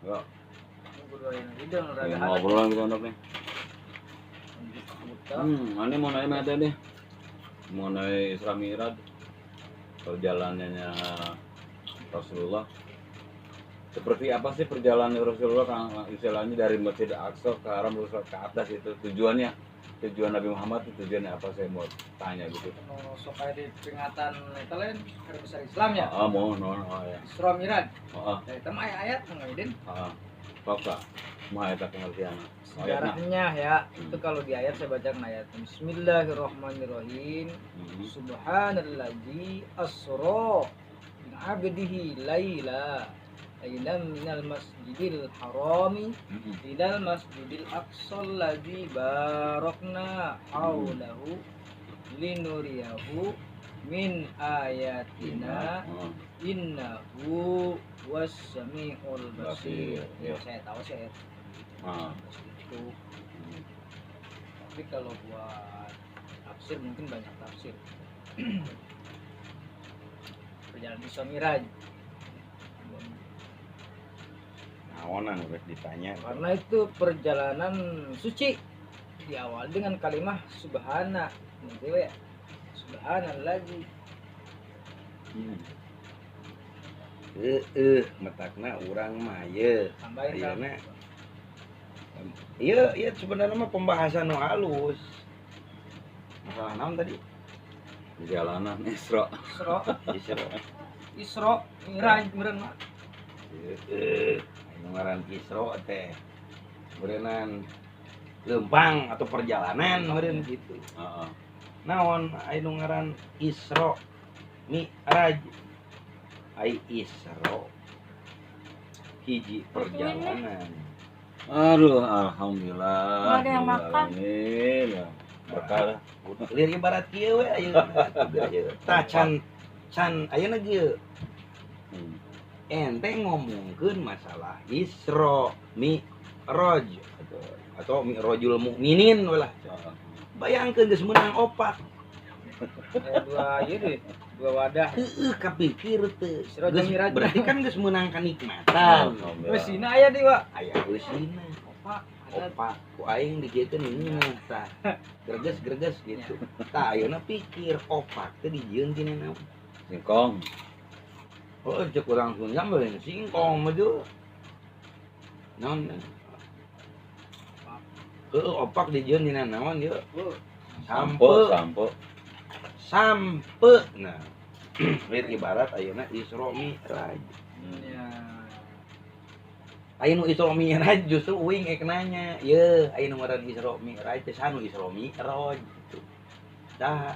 Enggak. Ngobrolin hidung Lagi rada ngobrolan gitu anak nih. buta. Ini mau nanya mata deh. Mengenai Isra Mi'raj, perjalanannya Rasulullah. Seperti apa sih perjalanan Rasulullah istilahnya dari Masjid Al-Aqsa ke Haram ke atas itu tujuannya? Tujuan Nabi Muhammad itu tujuannya apa, saya mau tanya gitu. Supaya di peringatan itu lain hari besar Islam ya. Mau ya. Isra Mi'raj. Heeh. Dari itu mah ayat mengaidin. Apa? Mahayata pengertian. Sejarahnya ya, itu kalau di ayat saya bacakan ayat. Bismillahirrahmanirrahim. Subhanallazi asra bi 'abdihi laila minal masjidil harami ilal masjidil aqsal ladzi barakna haulahu linuriyahu min ayatina innahu was-sami'ul basir. Ya, saya tahu sih ayat itu. Tapi kalau buat tafsir mungkin banyak tafsir. Perjalanan Isra Mi'raj. Naonan udah ditanya. Karena itu perjalanan suci diawali dengan kalimat subhana. Gitu ya. Subhanallazi. Metakna urang mah ye. Tambahin kan. Ayeuna iya sebenarnya mah pembahasan nu halus. Masalah naon tadi? Perjalanan Isra. Isra Mi'raj meureun mah. Ngaran Isra teh beureunan lempang atau perjalanan meureun gitu. Heeh. Naon anu ngaran Isra Mi'raj? Ai Isra hiji perjalanan. Aduh, alhamdulillah. Nggak ada yang makan. Ya. Berkah. Lihat ibarat kieu we ayeuna tah can ayeuna kieu ente ngomongkeun masalah Isra Mi'raj atau Mi'rajul Mukminin we lah. Bayangkeun geus meunang opak. Dua ieu deh, dua wadah. Heueuh kapikir teu. Isra jeung Mi'raj. Berarti kan geus meunang kanikmatan. Meusina aya di wa. Aya eusina. Opak. Opak ku aing digeukeun ini tah. Greges gitu. Tah ayeuna pikir opak teh dijieun tina naon? Singkong. Oh, cek urang Sunda mah singkong mah tuh. Naon? Opak dijieun tina naon ieu? Sampe. Nah. Lihat ibarat ayeuna Isra Mi'raj. Ya. Aya nu Isra Mi'raj justru uing ek nanya, "Ye, aya nu ngaran Isra Mi'raj teh sanu Isra Mi'raj?" gitu. Tah.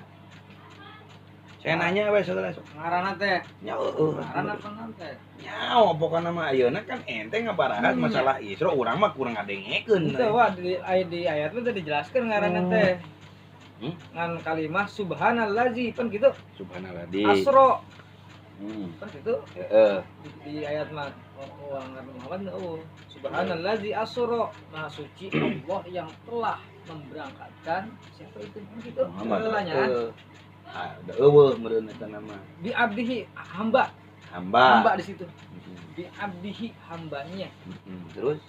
Saya nanya we saudara. Ngaranna teh. Nya heueuh. Ngaranna apa teh? Nyaho pokona mah ayeuna kan ente ngabarahan masalah Isra urang mah kurang ngadengekeun. Itu wa di ayat teh dijelaskeun ngaranna teh. Ngan kalimah subhanallazi kan gitu. Subhanallah. Asra. Kan gitu. Heeh. Di ayat mah ngaran Muhammad subhanallazi asra, maha suci Allah yang telah memberangkatkan siapa itu kan gitu. Telahnya. Ada eueuh meureun eta nama. Bi abdihi hamba di situ. Bi abdihi hambanya. Terus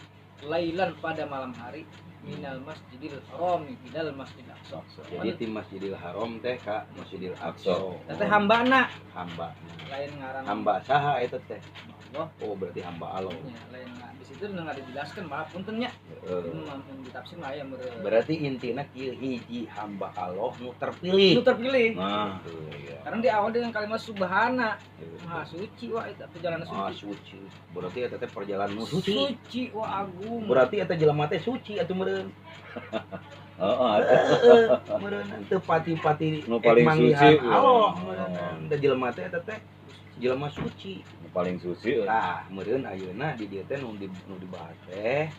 Lailan pada malam hari minal masjidil haram ilal masjidil aqsa. jadi tim Masjidil Haram teh ka Masjidil Aqsa. Teh hambana. Hamba. Lain ngaran Hamba saha eta teh? Allah. Oh berarti hamba Allah. Ya, lain di situ enggak dijelaskan maaf puntennya. Mun ditafsir mah aya meureun. Berarti intina kieu hiji hamba Allah nu terpilih. Itu terpilih. Nah, Iya. Karena di awal dengan kalimat subhana, maha suci wah itu perjalanan Ah, suci. suci. Berarti eta teh perjalanan nu suci. Suci wah agung. Berarti eta jelema teh suci atuh meureun. Meureun teu pati-pati Nu paling manggihan suci. Allah meureun. Da jelema teh eta teh jelema suci. Nu paling suci. Tah, meureun ayeuna di dieu teh nu dibahas teh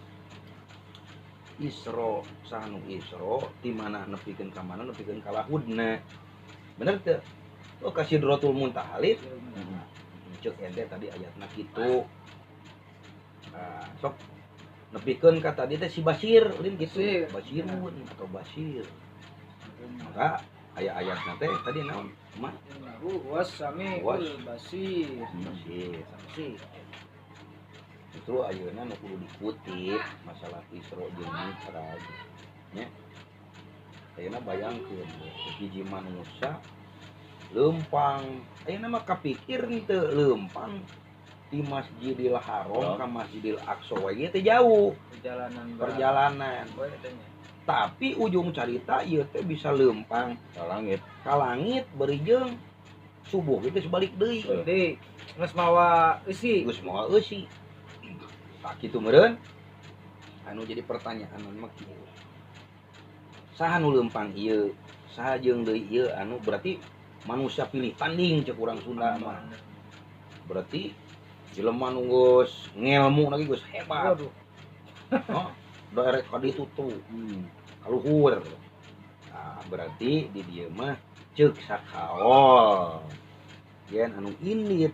Isra, saha nu Isra, di mana nepikeun ka mana nepikeun ka lahudna. Bener teu? Oh ka Sidratul Muntaha lid. Cek ente tadi ayatna kitu. Sok nepikeun ka tadi teh si Basir, ulin gitu. Basirun atau Basir. Maka aya ayatna teh tadi naon? Mah Innahu was-sami'ul basir. Basir. Basir. justru ayeuna nu kudu dikutip masalah Isra jeung Mi'raj nya. Ayeuna bayangkeun hiji manusia lempang, ayeuna mah kapikir teu lempang di Masjidil Haram ka Masjidil Aqsa we teh jauh perjalanan. Tapi ujung carita ieu teh bisa lempang ka langit beurejeung subuh itu sebalik deui. Deui geus mawa eusi. Tak kitu meureun. Anu jadi pertanyaan mah kieu. Saha nu lempang ieu? Saha jeung deui ieu anu berarti manusia pilih tanding cek urang Sunda mah. Berarti jelema nu geus ngelmu lagi geus hebat. Waduh. Oh, daerah ka ditu tuh. Kaluhur. Nah, berarti di dieu mah ceuk sakaol. Yen anu indit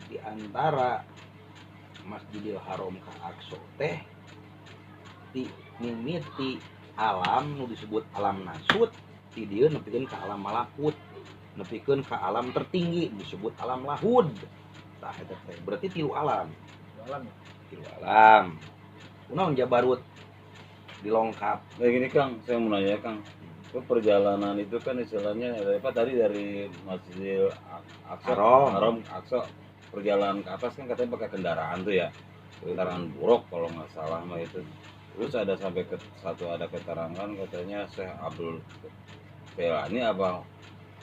di antara Masjidil Haram ka Aqsa teh ti mimiti alam nu disebut alam nasut ti dieu nepikeun ka alam malakut, nepikeun ka alam tertinggi disebut alam lahud. Tah eta teh berarti tilu alam. Tilu alam. Kunaon Jabarut dilongkap. Kayak gini Kang, saya mau nanya Kang. Itu perjalanan itu kan istilahnya apa tadi dari Masjidil Aqsa, Haram Aqsa, perjalanan ke atas kan katanya pakai kendaraan tuh ya. Kendaraan buruk kalau nggak salah mah itu. Terus ada sampai ke ada keterangan katanya Syekh Abdul Jailani apa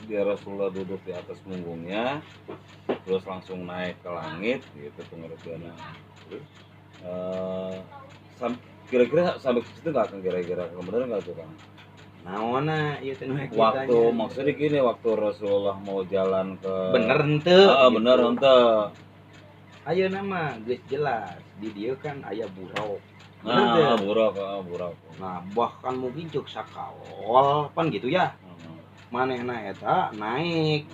dia Rasulullah duduk di atas punggungnya terus langsung naik ke langit gitu pengertiannya. Terus kira-kira sampai ke situ nggak kan kira-kira bener nggak tuh Kang? Naona ieu teh Waktu maksudnya gini waktu Rasulullah mau jalan ke bener henteu? Bener henteu. Ayeuna mah geus jelas di dieu kan aya buruk. Nah, buruk. Nah, bahkan mungkin ceuk sakaol pan gitu ya. Manehna eta naik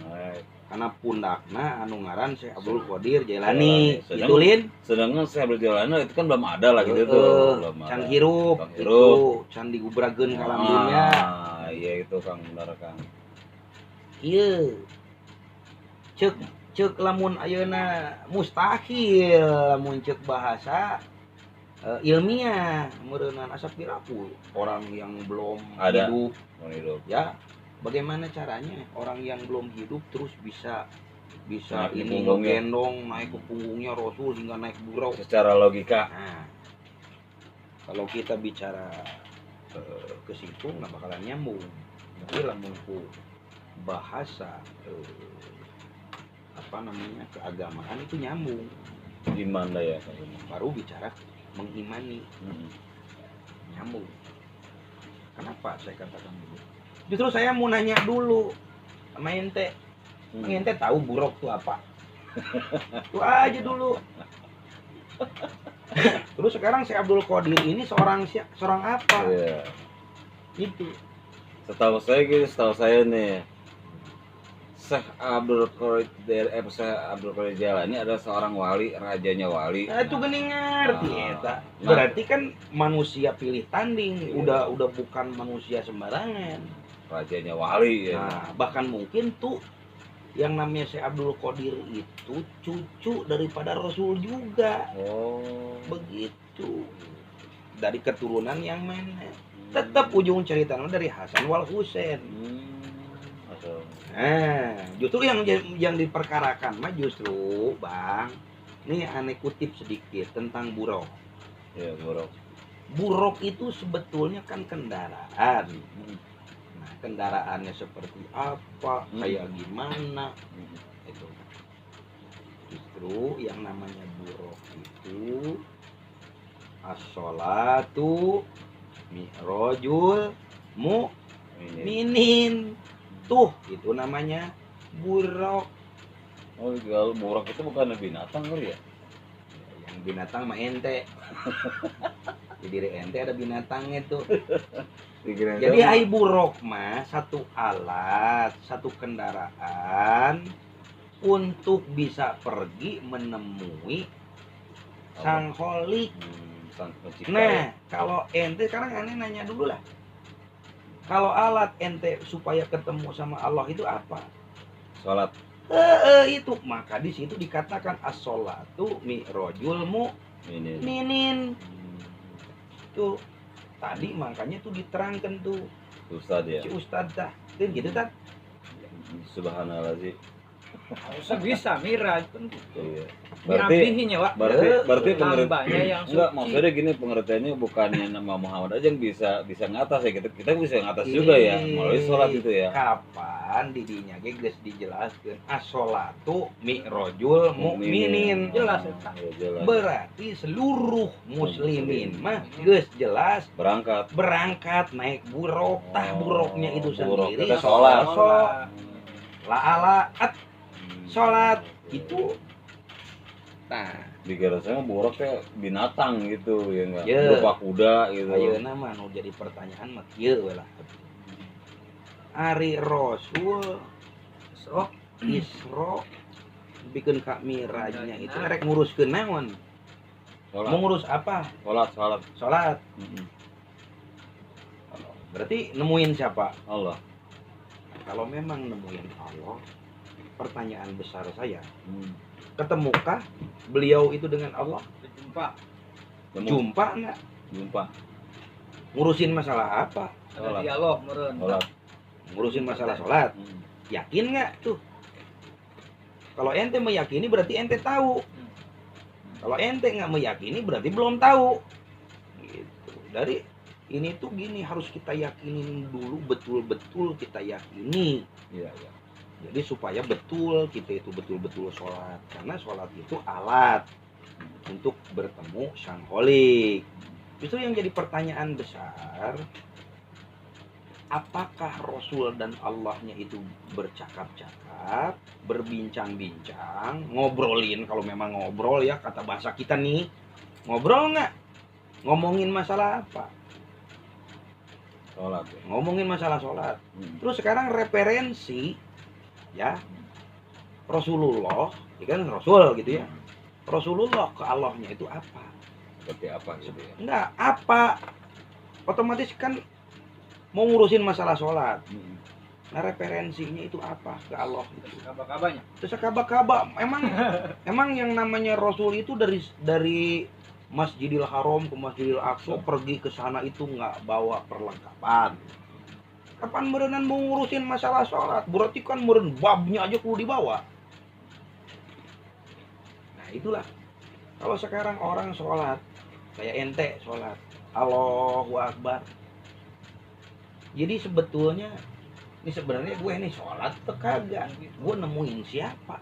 karena pundakna anu ngaran Syekh Abdul Qadir Jailani. Gitu Lin. Sedangkan Syekh Abdul Jailani itu kan belum ada lah gitu tuh. Can hirup. Itu can digubrageun ka alam dunya. Iya itu Kang bener Kang. Ieu. Ceuk lamun ayeuna mustahil lamun ceuk bahasa ilmiah meureunan asap piraku orang yang belum hidup ya. Bagaimana caranya orang yang belum hidup terus bisa ini gendong naik ke punggungnya Rasul hingga naik buruk secara logika. Nah, kalau kita bicara ke situ nggak bakalan nyambung. Tapi lamun ku bahasa keagamaan itu nyambung. Gimana ya? Baru bicara mengimani nyambung. Kenapa saya katakan begitu? Justru saya mau nanya dulu sama ente. Ente tahu buruk itu apa? Itu aja dulu. Terus sekarang si Abdul Qadir ini seorang apa? Iya. Itu. Setahu saya nih Syekh Abdul Qadir Jailani adalah seorang wali, rajanya wali. Nah, itu geuning ngerti eta. Berarti kan manusia pilih tanding, udah bukan manusia sembarangan. Rajanya wali ya. Nah, bahkan mungkin tuh yang namanya Syekh Abdul Qadir itu cucu daripada Rasul juga. Oh, begitu. Dari keturunan yang mana? Tetap ujung ceritanya dari Hasan wal Husain. Nah, justru yang diperkarakan mah justru Bang, ini aneh kutip sedikit tentang buruk. Ya, buruk. Buruk itu sebetulnya kan kendaraan. Nah, kendaraannya seperti apa, kayak gimana, itu. Justru yang namanya buruk itu as-sholatu mi'rajul mu'minin. Tuh, itu namanya buruk. Oh, kalau buruk itu bukan binatang kali ya? Yang binatang mah ente. Di diri ente ada binatangnya tuh. Jadi ai buruk mah satu alat, satu kendaraan untuk bisa pergi menemui sang kholik. Nah, kalau ente sekarang aneh nanya dulu lah. Kalau alat ente supaya ketemu sama Allah itu apa? Salat. Itu maka di situ dikatakan as-sholatu mi'rajul Ini. mu'minin. Tuh tadi makanya tuh diterangkan tuh Ustaz ya. si Ustadz dah kan gitu kan. Subhanallah sih. Harusnya bisa miraj kan Iya. Berarti diambihinya Wak. berarti Hambanya yang suci. enggak, maksudnya gini, pengertiannya bukannya nama Muhammad aja yang bisa ngatas ya, kita bisa ngatas juga ya melalui sholat itu ya. Kapan didinya ge geus dijelaskeun as-sholatu mi'rajul mu'minin. Jelas ya. eta. Ya, jelas. Berarti seluruh muslimin mah geus jelas Berangkat naik buruk, tah buruknya itu buruk sendiri kita sholat. La'alaat sholat itu. Nah, Dikira saya mah buruk kayak binatang gitu ya enggak, Ya. berupa kuda gitu. ayeuna mah nu jadi pertanyaan mah kieu we lah. Ari Rasul So, Isra bikin Kak Mirajnya itu rek nguruskeun naon? Sholat. Mau ngurus apa? Sholat. Sholat. Mm-mm. Berarti nemuin siapa? Allah. Kalau memang nemuin Allah, pertanyaan besar saya, Hmm. ketemukah beliau itu dengan Allah? berjumpa. Jumpa nggak? Jumpa. Ngurusin masalah apa? Ada Sholat. dialog meureun. Sholat. Ngurusin masalah sholat. Hmm. Yakin nggak tuh? Kalau ente meyakini berarti ente tahu. Kalau ente nggak meyakini berarti belum tahu. Gitu. Dari ini tuh gini harus kita yakinin dulu, betul-betul kita yakini. Iya, iya. Jadi supaya betul kita itu betul-betul sholat. Karena sholat itu alat untuk bertemu Sang Holik. Justru yang jadi pertanyaan besar, apakah Rasul dan Allahnya itu bercakap-cakap, berbincang-bincang, ngobrolin, kalau memang ngobrol ya kata bahasa kita nih, ngobrol nggak? Ngomongin masalah apa? Sholat ya. Ngomongin masalah sholat. Hmm. Terus sekarang referensi ya Rasulullah, ya kan Rasul gitu ya. Rasulullah ke Allahnya itu apa? Seperti apa gitu ya. Enggak, apa? Otomatis kan mau ngurusin masalah sholat. Hmm. Nah referensinya itu apa ke Allah itu? Kabar-kabarnya. Terus kaba-kaba emang yang namanya Rasul itu dari Masjidil Haram ke Masjidil Aqsa pergi ke sana itu nggak bawa perlengkapan. Kapan merenan mau ngurusin masalah sholat? Berarti kan meren babnya aja perlu dibawa. Nah itulah. Kalau sekarang orang sholat kayak ente sholat, Allahu Akbar. Jadi sebetulnya ini sebenarnya gue nih sholat atau kagak? Gue nemuin siapa?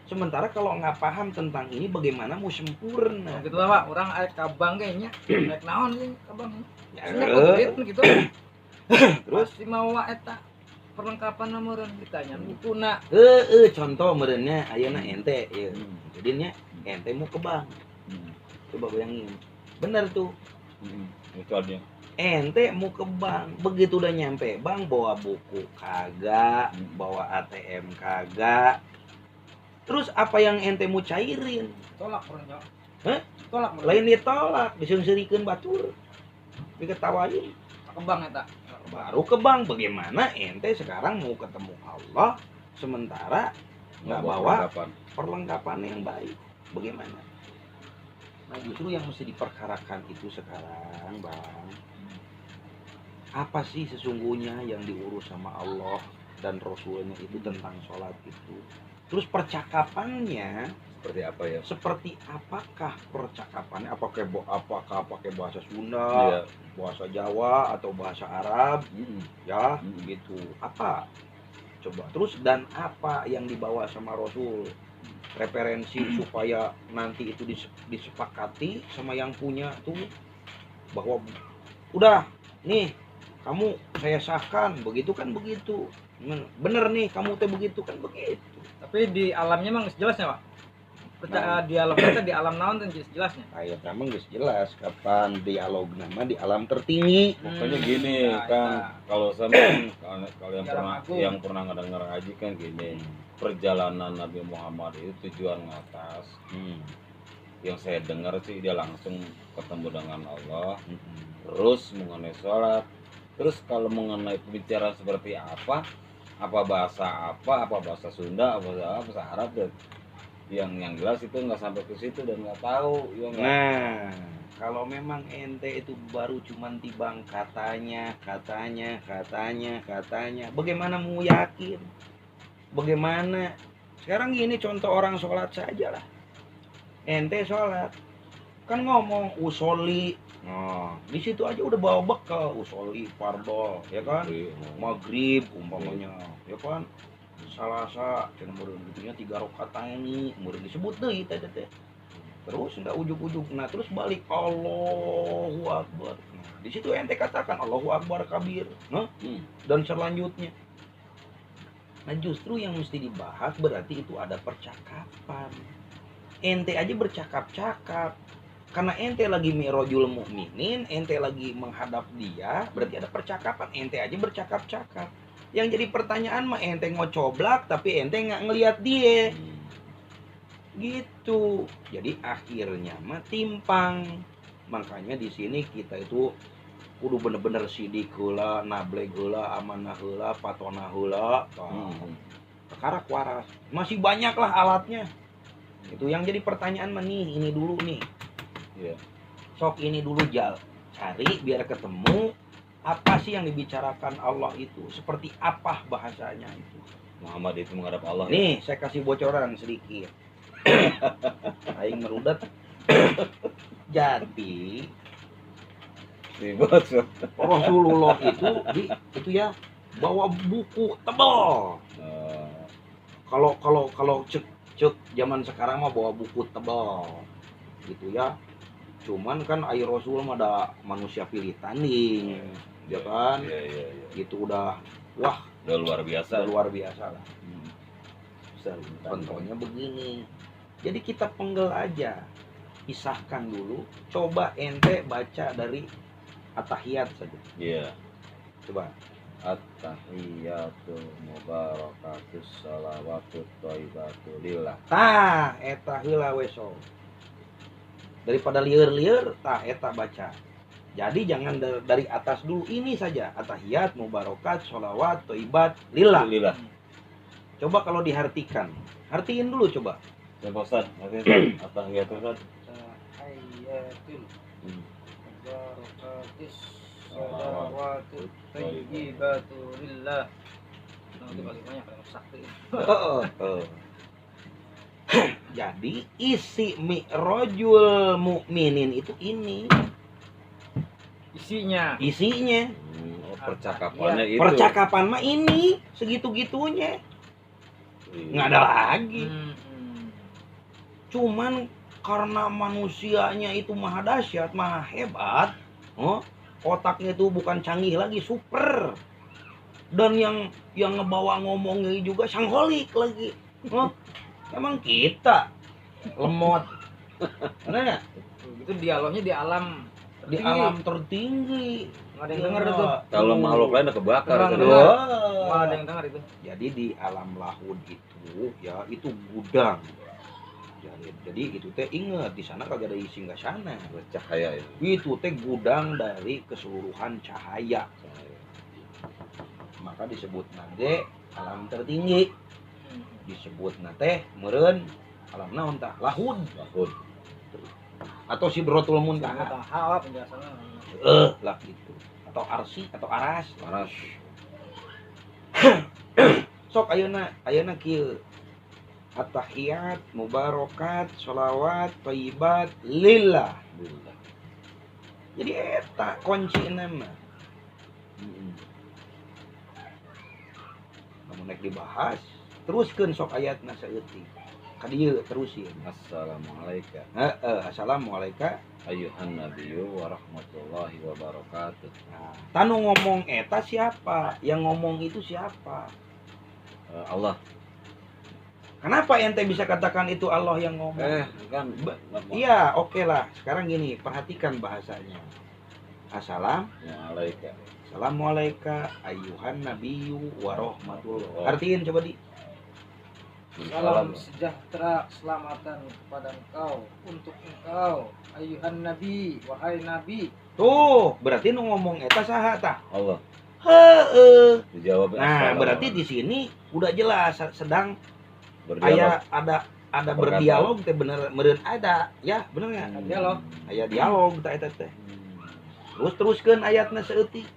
Sementara kalau nggak paham tentang ini bagaimana mau sempurna? Gitu lah Pak, orang arek kabang kayaknya. Arek naon sih kabang. Ya, Sebenarnya gitu. terus Pasti mau eta perlengkapan meureun ditanya bukuna. contoh merennya ayeuna ente ya. Hmm. Jadinya ente mau ke bank. Hmm. Coba bayangin. Bener tuh. Hmm. Misalnya. Ente mau ke bank, begitu udah nyampe bank bawa buku kagak, bawa ATM kagak. Terus apa yang ente mau cairin? Tolak orang Jawa. Hah? Tolak meureun. Lain ditolak, disungsirikeun batur. Diketawain. Kebang eta. Baru ke bank. Bagaimana ente sekarang mau ketemu Allah sementara nggak bawa perlengkapan yang baik? Bagaimana? Nah justru yang mesti diperkarakan itu sekarang Bang, apa sih sesungguhnya yang diurus sama Allah dan Rasulnya itu tentang sholat itu. Terus percakapannya Seperti apa ya? seperti apakah percakapannya? Apakah pakai bahasa Sunda, Iya. bahasa Jawa atau bahasa Arab Hmm. ya Hmm. gitu. Apa? Coba terus dan apa yang dibawa sama Rasul? Referensi supaya nanti itu disepakati sama yang punya tuh bahwa udah nih kamu saya sahkan begitu kan begitu. Bener nih kamu teh begitu kan begitu. Tapi di alamnya emang jelasnya Pak. Percaya di alam kita di alam naon kan jelasnya. Ayat memang geus jelas kapan dialog nama di alam tertinggi. Pokoknya gini Nah, kan, iya. kalau sama kalau Jalan agung. yang pernah ngedenger haji kan gini, perjalanan Nabi Muhammad itu tujuan ngatas. Yang saya dengar sih dia langsung ketemu dengan Allah, terus mengenai sholat, terus kalau mengenai pembicaraan seperti apa, apa bahasa Sunda, apa bahasa Arab dan yang jelas itu nggak sampai ke situ dan nggak tahu ya nggak. Nah, kalau memang ente itu baru cuman tibang katanya, bagaimana mau yakin? Bagaimana? Sekarang gini contoh orang sholat saja lah. Ente sholat, kan ngomong usoli. Nah, di situ aja udah bawa bekal usoli fardo, ya kan? Maghrib umpamanya, ya kan? Salasa, cina meureun gitunya 3 rakaat ini, meureun disebut deui teh. Terus nggak ujuk-ujuk, nah terus balik Allahu Akbar. Nah, di situ ente katakan Allahu Akbar kabir, nah, dan selanjutnya. Nah justru yang mesti dibahas berarti itu ada percakapan. Ente aja bercakap-cakap, karena ente lagi mi'rajul mukminin, ente lagi menghadap dia, berarti ada percakapan. Ente aja bercakap-cakap. Yang jadi pertanyaan mah ente ngocoblak tapi ente nggak ngelihat dia. Gitu. Jadi akhirnya mah timpang. Makanya di sini kita itu kudu bener-bener sidik heula, nablek heula, amanah heula, patonah heula. Karak waras. Masih banyak lah alatnya. Itu yang jadi pertanyaan mah nih, ini dulu nih. Iya. Sok ini dulu Jal. Cari biar ketemu apa sih yang dibicarakan Allah itu, seperti apa bahasanya itu. Muhammad itu menghadap Allah. Nih, saya kasih bocoran sedikit. Aing merudat. Jadi Ribet. Rasulullah itu ya bawa buku tebal. Kalau cek zaman sekarang mah bawa buku tebal gitu ya. Cuman kan air Rasul mah ada manusia pilih tanding, ya kan? Iya. Itu udah wah, Udah luar biasa. luar biasa lah. Contohnya begini. Jadi kita penggel aja. Pisahkan dulu. Coba ente baca dari At-Tahiyat saja. Iya. Coba. At-tahiyyatu mubarakatus shalawatut thayyibatu lillah. Tah, eta heula we so. Daripada lieur-lieur, tah eta baca. Jadi jangan dari atas dulu, ini saja. At-tahiyat, mubarakat, sholawat, thayyibat, lillah. Lillah. Coba kalau dihartikan. Hartiin dulu coba. Coba Ustaz, at-tahiyyatu Ustaz. Tahiyatul barakatis salawatut thayyibatu lillah. Nah, itu paling banyak kalau sakti. Jadi isi mi'rajul mukminin itu ini. Isinya Percakapannya itu. Percakapan mah ini segitu-gitunya. Nggak ada lagi. Cuman karena manusianya itu maha dahsyat, maha hebat, otaknya itu bukan canggih lagi, super. Dan yang ngebawa ngomongnya juga sangholik lagi. Emang kita lemot. Benar nggak? Itu dialognya di alam Di alam tertinggi. nggak ada yang dengar itu. Kalau makhluk lain udah kebakar. Nggak Kan? dengar. Nggak ada yang dengar itu. Jadi di alam lahud itu ya itu gudang. Jadi itu teh ingat di sana kagak ada isi nggak sana. Cahaya itu. Itu teh gudang dari keseluruhan cahaya. Maka disebut nade alam tertinggi. Disebut nate meureun alam naon tah lahud. Atau sidratul muntaha. Taha penjelasannya. Lah gitu. Atau arsi atau aras. Sok ayeuna kieu. At-tahiyat, mubarakat, sholawat, thayyibat, lillah. Jadi eta kunci nama. Namun naik dibahas, teruskeun sok ayatna saeutik. Ka dieu terusin. Assalamualaikum. Assalamualaikum Ayuhan nabiyyu wa rahmatullahi wa barakatuh. Nah, tanu ngomong eta siapa? Yang ngomong itu siapa? Allah. Kenapa ente bisa katakan itu Allah yang ngomong? Kan. Iya, oke lah. Sekarang gini, perhatikan bahasanya. Assalamualaikum. Assalamualaikum ayyuhan nabiyyu wa rahmatullah. Artiin coba di. Salam sejahtera keselamatan kepada engkau, untuk engkau, ayuhan nabi, wahai nabi. Tuh, berarti nu ngomong eta saha tah? Allah. Heeh. Dijawab Nah, berarti di sini udah jelas sedang berdialog. ada Berkata. berdialog teh bener meureun ada. Ya, bener enggak? Dialog. Aya dialog eta teh. Teruskeun ayatna saeutik.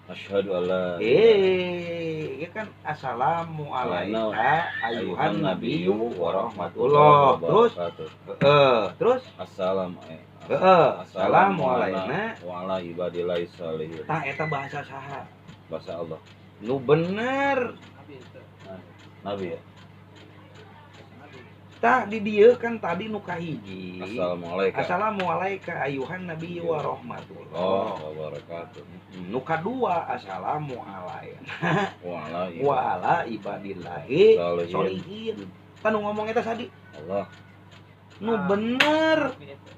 Asyhadu alla Ya kan assalamu alayka ayuhan nabiyyu wa rahmatullah. Terus terus assalamu alayna wa ala ibadillahi sholihin. tah eta bahasa saha? Bahasa Allah. Nu bener. Nabi itu. Nabi ya. Nabi. Tah di dieu kan tadi nu kahiji. Assalamualaikum. Assalamu alayka ayuhan nabiyyu wa rahmatullah. Oh, wabarakatuh. Nu kadua assalamu alayna Wa wa ala ibadillahi Sholihin. sholihin. Kan nu ngomong eta tadi. Allah. Nu bener. Nabi itu.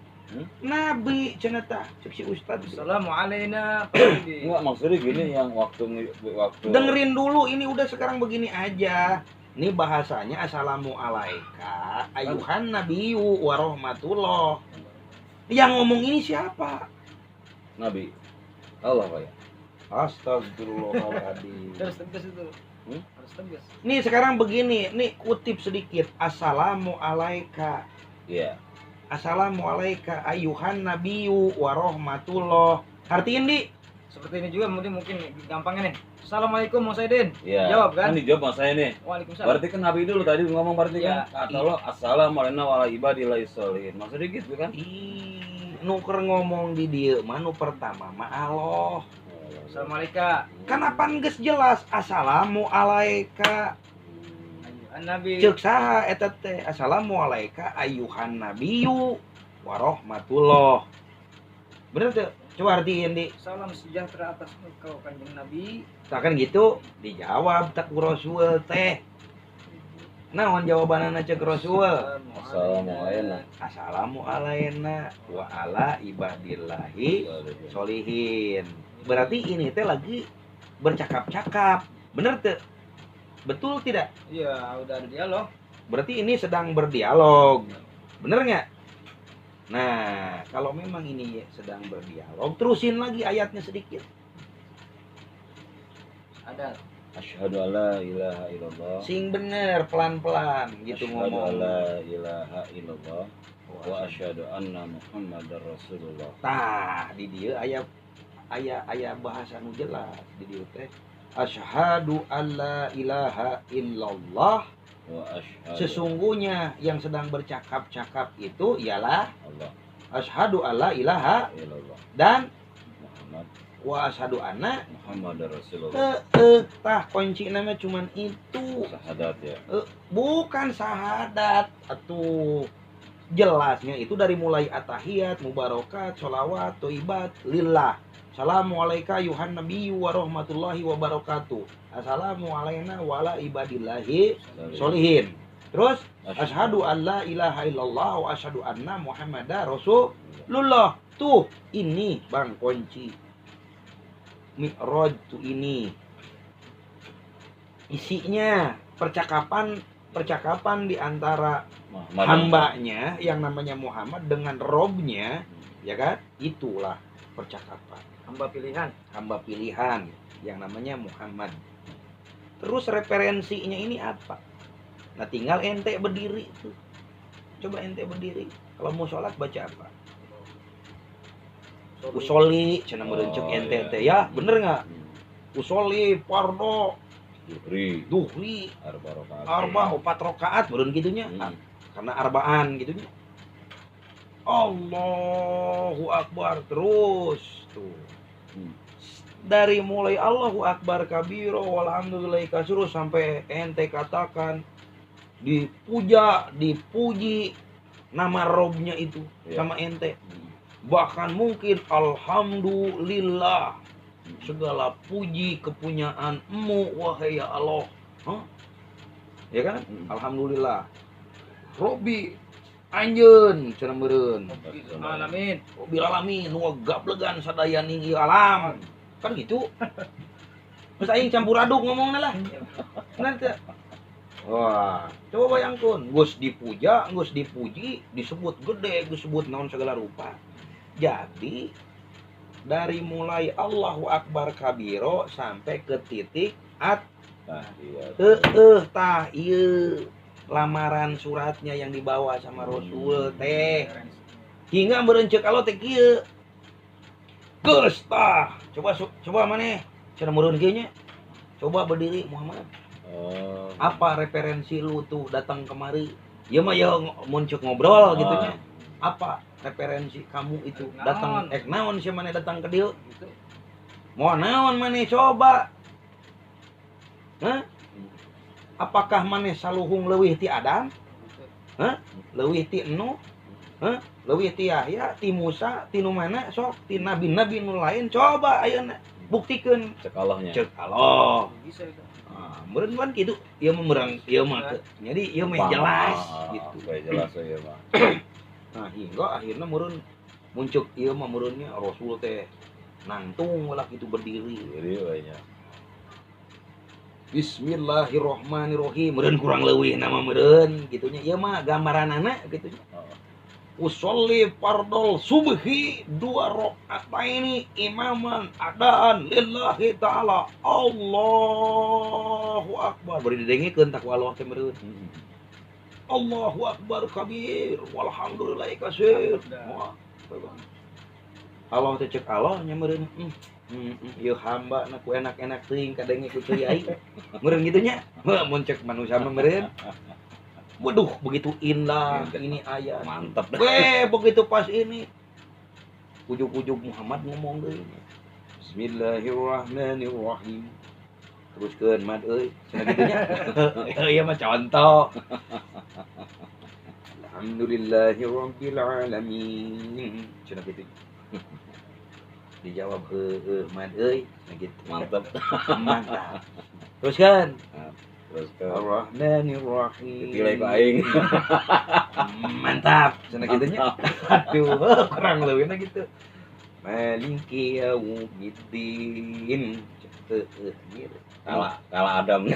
Nabi cenah tah cek si ustad. Assalamu alayna. Enggak maksudnya gini yang waktu Dengerin dulu, ini udah sekarang begini aja. Ini bahasanya assalamu alayka ayuhan nabiyyu wa rahmatullah. Yang ngomong ini siapa? Nabi. Allah Pak ya. Astagfirullahaladzim. Terus tegas itu. Hmm? Harus tegas. Nih sekarang begini, nih kutip sedikit. Assalamu alayka. Iya. Assalamu alayka ayuhan nabiyyu wa rahmatullah. Artiin di. Seperti ini juga mungkin gampangnya nih. Assalamualaikum Mas Aidin. Iya. Jawab kan? Kan dijawab sama saya nih. Waalaikumsalam. Berarti kan Nabi dulu tadi ngomong berarti Iya. kan kata lo assalamualaikum wa ala ibadillahi sholihin. Maksudnya gitu kan? Nuker ngomong di dieu mah nu pertama mah Allah. Assalamualaikum. Kenapa geus jelas assalamu alayka Ayuhan Nabi. ceuk saha eta teh assalamu alayka ayuhan nabiyyu wa rahmatullah. Bener tuh? Coba artiin di. Salam sejahtera atas engkau kanjeng Nabi. Tah kan gitu dijawab tak ku Rasul teh. Naon jawabanana ceuk Rasul? Assalamualaikum. Assalamu alayna wa ala ibadillahi sholihin. Berarti ini teh lagi bercakap-cakap. Bener tuh? Betul tidak? Iya, udah ada dialog. Berarti ini sedang berdialog. Bener nggak? Nah, kalau memang ini sedang berdialog, terusin lagi ayatnya sedikit. Ada. Asyhadu alla ilaha illallah. Sing bener, pelan-pelan gitu Asyhadu ngomong. alla ilaha illallah wa asyhadu anna muhammadar rasulullah. Tah, di dia aya bahasa nu jelas di dieu teh. Asyhadu alla ilaha illallah. Wa asyhadu Sesungguhnya yang sedang bercakap-cakap itu ialah Allah asyhadu alla ilaha illallah dan Muhammad wa asyhadu anna muhammadar rasulullah. tah kunci nama cuman itu. Syahadat ya. Bukan syahadat atuh. Jelasnya itu dari mulai atahiyat, mubarakat, sholawat, toibat, lillah. Assalamualaikum ayuhan nabiyyu wa rahmatullahi wa barakatuh. Assalamu alayna wa ala ibadillahi sholihin. Terus asyhadu an la ilaha illallah wa asyhadu anna muhammadar rasulullah. Tuh, ini Bang kunci Mi'raj tuh ini. Isinya percakapan di antara hambanya yang namanya Muhammad dengan Robnya, ya kan? Itulah percakapan. Hamba Pilihan yang namanya Muhammad. Terus referensinya ini apa? Nah tinggal ente berdiri tuh. Coba ente berdiri. Kalau mau sholat baca apa? Usoli, cenah merencek ente teh ya, bener nggak? Usoli, pardo, duhri, arba, 4 rakaat, meureun gitunya. Karena arbaan gitunya. Allahu Akbar terus tuh. Dari mulai Allahu Akbar kabiro walhamdulillahi katsiro sampai ente katakan dipuji nama Robnya itu sama ente. Bahkan mungkin alhamdulillah segala puji kepunyaanmu wahai ya Allah. Ya kan? Alhamdulillah. Robi anjeun cenah meureun. Alamin. Bil alamin nu gablegan sadaya ning ieu alam. Kan gitu. Terus aing campur aduk ngomongna lah. Bener teu? Wah, coba bayangkeun, geus dipuja, geus dipuji, disebut gede, disebut naon segala rupa. Jadi dari mulai Allahu Akbar kabiro sampai ke titik at Nah, iya. tah ieu lamaran suratnya yang dibawa sama Rasul teh hingga merencek kalau teh kieu geus tah coba maneh cenah meureun kieu nya coba berdiri Muhammad Oh. apa referensi lu tuh datang kemari ya mah ya muncul ngobrol gitu nya apa referensi kamu itu datang naon sih maneh datang ke dieu Gitu. mau naon maneh coba hah apakah maneh saluhung leuwih ti Adam Gitu. leuwih ti Nuh leuwih ti Yahya ti Musa ti nu mana sok ti nabi-nabi nu lain coba ayeuna buktikeun Cek Allahnya. cek Allah Bisa itu. meureun kan kitu ieu mah meurang ieu mah jadi ieu mah jelas gitu Supaya jelas ya mah. nah hingga akhirnya meureun muncul ieu mah meureunnya Rasul teh nangtung ulah kitu berdiri Jadi banyak. Bismillahirrahmanirrahim meureun kurang leuwih nama meureun gitunya ieu mah gambaranana gitunya usolli fardol subhi 2 rakaataini imaman adaan lillahi ta'ala Allahu akbar bari didengikeun tak Allah teh meureun Allahu akbar kabir walhamdulillahi katsir Allah teh cek Allah nya meureun ieu hamba na ku enak-enak teuing kadenge ku ceuy aing meureun kitu nya mun cek manusia mah meureun waduh begitu indah ini ayat Mantap dah. begitu pas ini ujuk-ujuk Muhammad ngomong deui Bismillahirrahmanirrahim teruskeun mad euy cenah kitu nya ieu mah contoh Alhamdulillahirabbil alamin cenah kitu dijawab mad euy cenah kitu Mantap. mantap teruskan Terus ke Ar-Rahmanir-Rahim Ditilai ku aing. mantap cenah kitu nya aduh kurang leuwihna gitu Maliki yaumiddin gitu kalah Adam.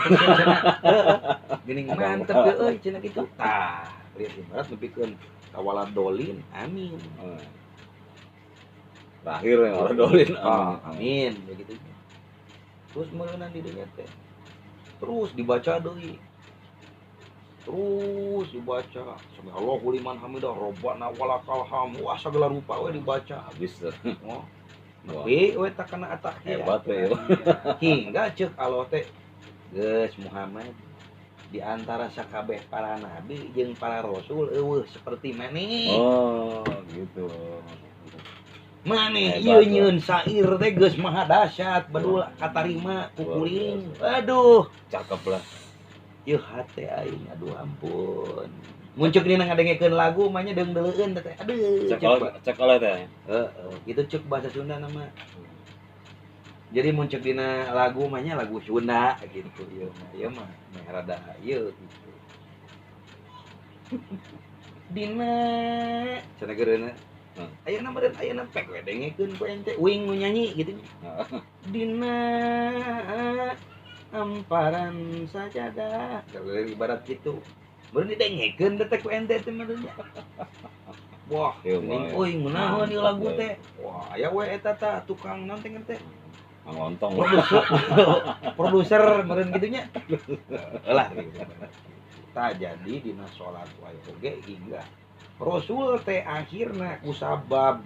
geuning mantep teh euy cenah kitu tah lihat ibarat nepikeun kawalan dolin amin Terakhir yang orang dolin. amin begitu terus meunang di dinya teh terus dibaca deui terus dibaca subhanallahu liman hamidah rabbana walakal hamd wah segala rupa we dibaca Habis tuh. oh Wah, tapi we tak kena ataknya hebat we. hingga cek Allah teh geus Muhammad di antara sakabeh para nabi jeung para rasul eueuh seperti maneh Oh, gitu. maneh Hebat, ieu nyieun sair teh geus maha dahsyat badul katarima ku kuring aduh Cakep lah. ieu hate aing aduh ampun muncul dina ngadengekeun lagu mah nya deung deuleueun teh aduh Cek oleh teh. itu cek bahasa Sunda nama jadi muncul dina lagu mah nya lagu Sunda gitu ieu mah meh rada ieu gitu dina cenah geureuna ayeuna meureun ayeuna pek we dengekeun ku ente wing nu nyanyi gitu dina amparan sajadah kalau ibarat gitu meureun didengekeun teh ku ente teh meureun wah ning euy ngunaon ieu lagu teh wah aya we eta tah tukang naon teh teh Ngontong. produser meureun kitu nya lah gitu tah jadi dina salat wae oge hingga Rasul teh akhirna kusabab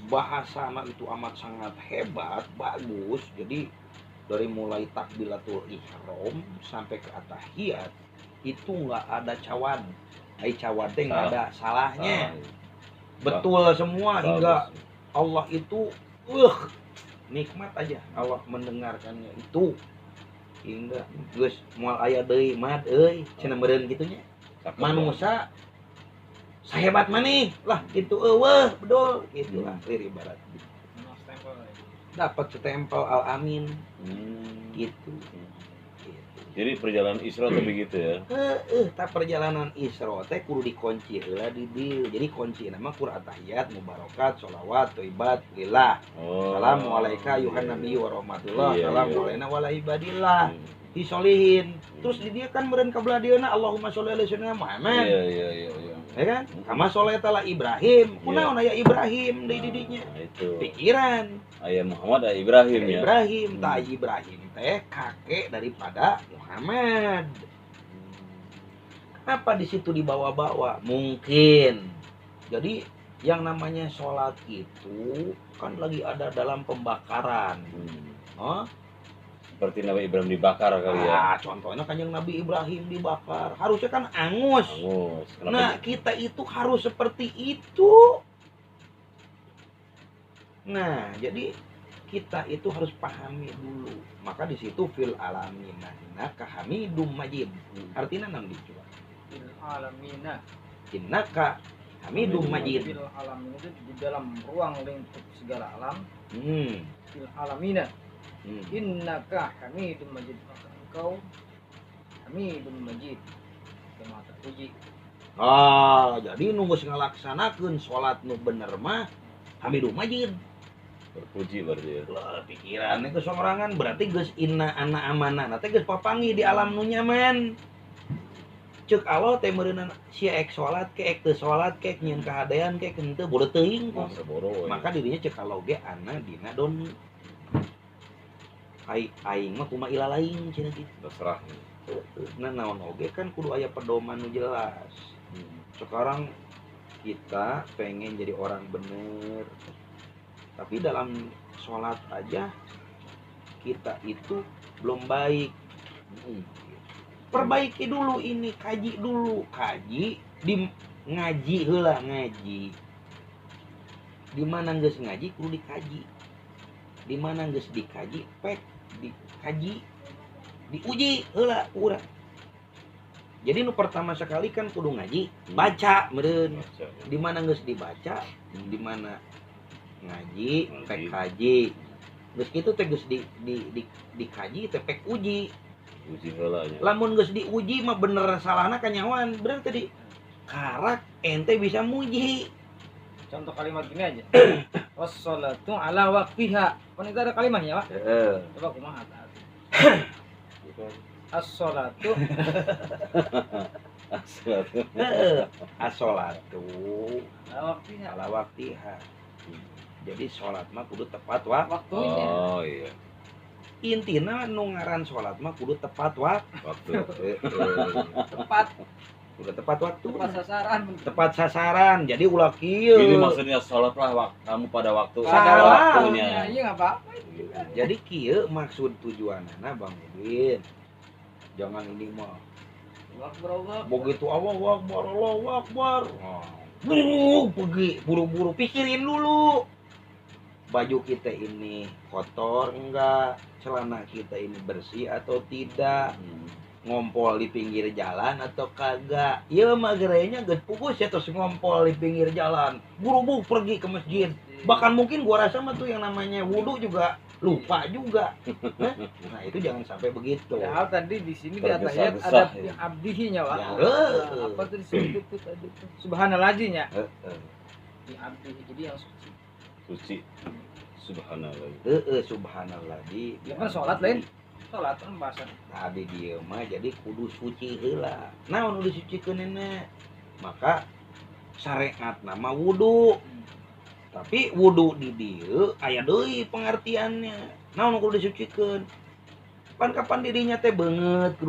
bahasana itu amat sangat hebat, bagus. Jadi dari mulai takbiratul ihram sampai ke atahiyat itu nggak ada cawad. Cawad teh nggak ada salahnya. Betul semua hingga Allah itu nikmat aja Allah mendengarkannya itu hingga geus moal aya deui mad euy cenah meureun kitu nya. Manusia sahebat maneh lah gitu eueuh bedol gitu lah ibarat dapat stempel al amin gitu. Jadi perjalanan Isra tuh begitu ya. Tak perjalanan Isra teh kudu dikunci heula di dieu. Jadi kunci nama Qur'an tahiyat mubarokat sholawat thayyibat lillah. Assalamu alayka ayuhan nabiyyu wa rahmatullah. Assalamu alayna wa ala ibadillah. Disolihin. Terus di dia kan meureun ka belah dieuna Allahumma sholli ala sayyidina Muhammad. Iya. Ya kan? Kama soleh tala Ibrahim. Iya. Kunaon aya Ibrahim di didinya? Nah, itu. Pikiran. Ayah Muhammad, ayah Ibrahim ya. Ibrahim, Hmm. tak Ibrahim teh kakek daripada Muhammad. Kenapa di situ dibawa-bawa? Mungkin. Jadi yang namanya sholat itu kan lagi ada dalam pembakaran. Oh? Seperti Nabi Ibrahim dibakar kali ya. Contohnya kan yang Nabi Ibrahim dibakar. Harusnya kan angus. Angus. Kenapa? Nah, kita itu harus seperti itu. Nah, jadi kita itu harus pahami dulu. Maka di situ fil alamina innaka hamidum majid. Artinya nang dicoba. Fil alamina. Innaka hamidum majid. Fil alamin itu di dalam ruang lingkup segala alam. Hmm. Fil alamina. Hmm. Innaka hamidum majid. Maka engkau hamidum majid. Kema terpuji. Jadi nunggu ngalaksanakeun salat nu bener mah hamidum majid. Terpuji berarti ya. Lah pikirannya kesorangan berarti geus inna ana amanah. Teh geus papangi di alam nu nyaman. Ceuk Allah teh meureunna sia ek salat ke ek teu salat ke nyieun kahadean ke henteu bodo teuing kok. Masa boro. Maka dirinya ceuk Allah ge ana dina don aing mah kumaha ila lain cenah kitu. Terserah. Nah naon oge kan kudu aya pedoman nu jelas. Sekarang kita pengen jadi orang bener, tapi dalam sholat aja kita itu belum baik. Perbaiki dulu ini, kaji dulu, di ngaji heula ngaji. Di mana geus ngaji kudu dikaji. Di mana geus dikaji pek dikaji, diuji heula urang. Jadi nu pertama sekali kan kudu ngaji, baca meureun. Di mana geus dibaca, di mana ngaji, pek kaji. Geus kitu teh geus dikaji teh pek uji. Uji heula nya. Lamun geus diuji mah bener salahna kanyawan, bener tadi. Karak ente bisa muji. Contoh kalimat gini aja. Wassalatu ala waqtiha. Kan itu ada kalimatnya, Pak. Heeh. Coba kumaha as-sholatu As-sholatu ala waqtiha. ala waktiha. Jadi sholat mah kudu tepat waktu. Waktunya. Oh iya. Intina nu ngaran sholat mah kudu tepat Waktu. Tepat kudu tepat waktu. tepat sasaran. Tepat sasaran. Jadi ulah kieu. Ini maksudnya sholatlah kamu pada waktu. Salah. Waktunya. Iya enggak apa-apa. Jadi kieu maksud tujuanana Bang Udin. Jangan ini mah Allah. begitu Allahu Akbar. Pergi buru-buru pikirin dulu. Baju kita ini kotor enggak, celana kita ini bersih atau tidak, ngompol di pinggir jalan atau kagak. Ya mah gerenya geus pugus ya terus ngompol di pinggir jalan. Buru-buru pergi ke masjid. Bahkan mungkin gua rasa mah tuh yang namanya wudu juga lupa juga. Nah, itu jangan sampai begitu. Padahal tadi di sini di atas ayat Tergesa-gesa, ada ya. yang abdihinya, Pak. Ya. Apa tuh disebut itu tadi tuh? Subhanallahinya. Di abdihi jadi yang suci. Suci. Subhanallah. Subhanallah di Ya kan sholat lain. Sholat kan bahasan. Tadi dia mah jadi kudu suci heula. Naon nu disucikeun nenek? Maka syariat nama wudu. Tapi wudu di dieu aya deui pengertiannya. Naon nu kudu disucikeun? Kapan dirinya teh beungeut kudu